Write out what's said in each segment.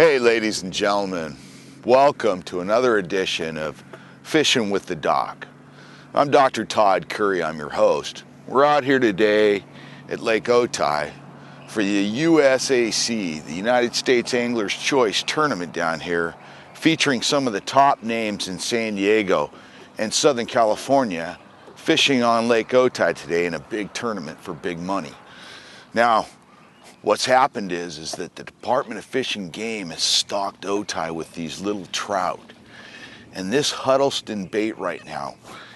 Hey ladies and gentlemen, welcome to another edition of Fishing with the Doc. I'm Dr. Todd Curry, I'm your host. We're out here today at Lake Otay for the USAC, the United States Anglers Choice Tournament down here, featuring some of the top names in San Diego and Southern California fishing on Lake Otay today in a big tournament for big money. Now, what's happened is that the Department of Fish and Game has stocked Otay with these little trout. And this Huddleston bait right now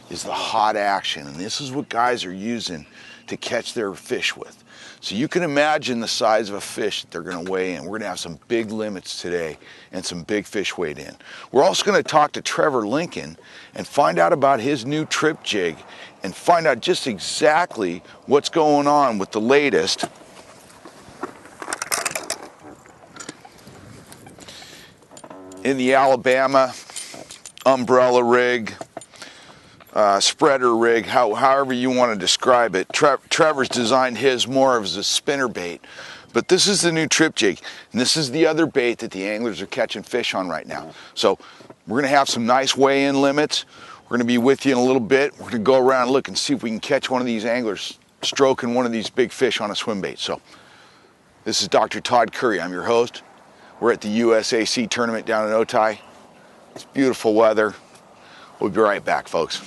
is the hot action. And this is what guys are using to catch their fish with. So you can imagine the size of a fish that they're going to weigh in. We're going to have some big limits today and some big fish weighed in. We're also going to talk to Trevor Lincoln and find out about his new Trip Jig and find out just exactly what's going on with the latest in the Alabama umbrella rig, spreader rig, however you want to describe it. Trevor's designed his more as a spinner bait, but this is the new Trip Jig, and this is the other bait that the anglers are catching fish on right now. So we're going to have some nice weigh-in limits. We're going to be with you in a little bit. We're going to go around and look and see if we can catch one of these anglers stroking one of these big fish on a swim bait. So this is Dr. Todd Curry. I'm your host. We're at the USAC tournament down in Otay. It's beautiful weather. We'll be right back, folks.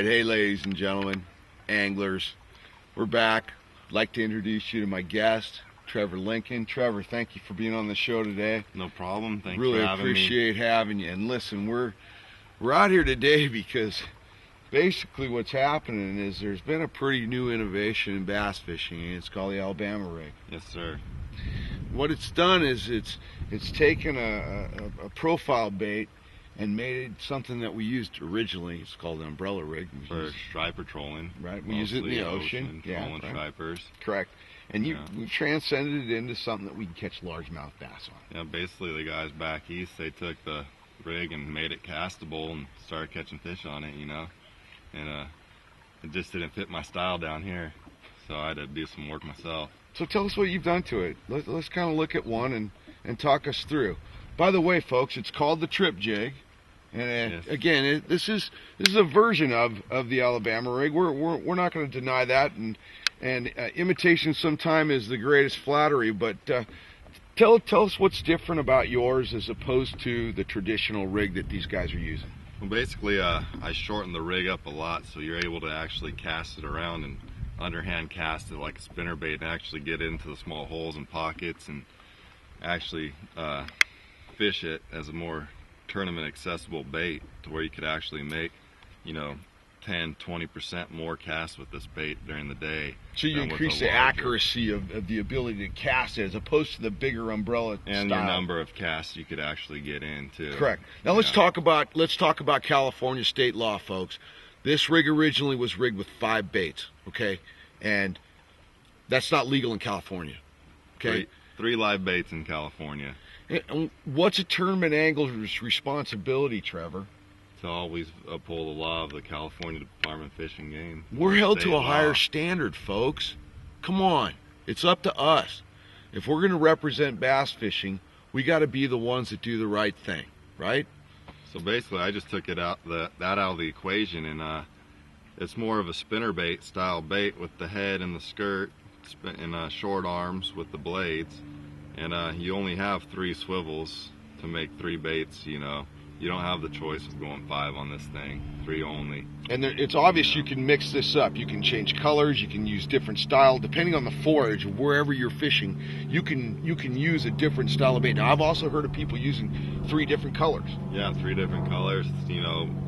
Hey ladies and gentlemen, anglers, we're back. I'd like to introduce you to my guest, Trevor Lincoln. Trevor, thank you for being on the show today. No problem. Thanks really for having me. Really appreciate having you. And listen, we're out here today because basically what's happening is there's been a pretty new innovation in bass fishing, and it's called the Alabama rig. Yes, sir. What it's done is it's taken a profile bait and made it something that we used originally. It's called an umbrella rig. For striper trolling. Right, we use it in the ocean. Trolling stripers. Correct. And we transcended it into something that we can catch largemouth bass on. Yeah, basically the guys back east, they took the rig and made it castable and started catching fish on it, you know. And it just didn't fit my style down here, so I had to do some work myself. So tell us what you've done to it. Let's kind of look at one and talk us through. By the way, folks, it's called the Trip Jig. And Yes. again, this is a version of the Alabama rig. We're not going to deny that, and imitation sometime is the greatest flattery. But tell us what's different about yours as opposed to the traditional rig that these guys are using. Well, basically, I shortened the rig up a lot, so you're able to actually cast it around and underhand cast it like a spinnerbait and actually get into the small holes and pockets and actually fish it as a more tournament accessible bait, to where you could actually make, 10-20% more casts with this bait during the day. So you increase the accuracy of the ability to cast it as opposed to the bigger umbrella and style. your number of casts you could actually get in too. Correct. Now let's talk about California state law, folks. This rig originally was rigged with 5 baits, okay, and that's not legal in California. Okay. Three live baits in California. And what's a tournament angler's responsibility, Trevor? To always uphold the law of the California Department of Fish and Game. We're held to a higher standard, folks. Come on. It's up to us. If we're going to represent bass fishing, we got to be the ones that do the right thing, right? So basically, I just took it out of the equation, and it's more of a spinnerbait style bait with the head and the skirt and short arms with the blades. And you only have 3 swivels to make 3 baits. You don't have the choice of going 5 on this thing. 3 only. And it's obvious you can mix this up. You can change colors. You can use different style depending on the forage wherever you're fishing. You can use a different style of bait. Now I've also heard of people using 3 different colors. Yeah, 3 different colors.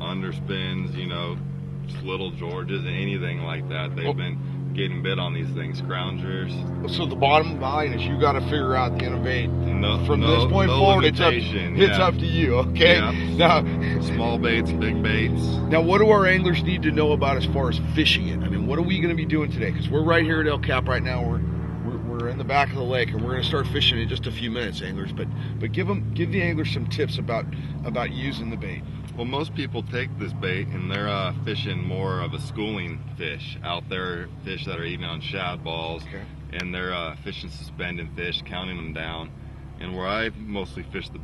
Underspins. Just little Georges, anything like that. They've been getting bit on these things, scroungers. So the bottom line is you got to figure out the innovate. From this point forward, it's up to you. Okay. Yeah. Now, small baits, big baits. Now, what do our anglers need to know about as far as fishing it? I mean, what are we going to be doing today? Because we're right here at El Cap right now. We're in the back of the lake, and we're going to start fishing in just a few minutes, anglers. But give the anglers some tips about using the bait. Well, most people take this bait and they're fishing more of a schooling fish out there, fish that are eating on shad balls, okay. And they're fishing suspended fish, counting them down. And where I mostly fish the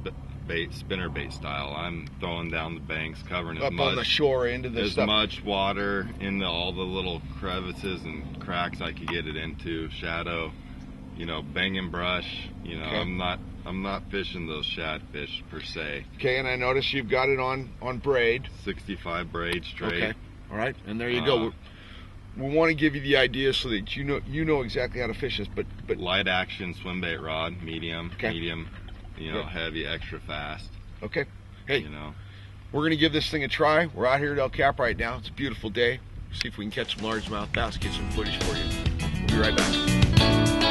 bait, spinnerbait style, I'm throwing down the banks, covering up on the shore into as much water into all the little crevices and cracks I could get it into, shadow, banging brush. Okay. I'm not fishing those shad fish per se. Okay, and I notice you've got it on braid. 65 braid straight. Okay, all right, and there you go. We want to give you the idea so that you know exactly how to fish this. But light action swim bait rod, medium, okay. Medium, heavy, extra fast. Okay, hey, we're gonna give this thing a try. We're out here at El Cap right now. It's a beautiful day. See if we can catch some largemouth bass, get some footage for you. We'll be right back.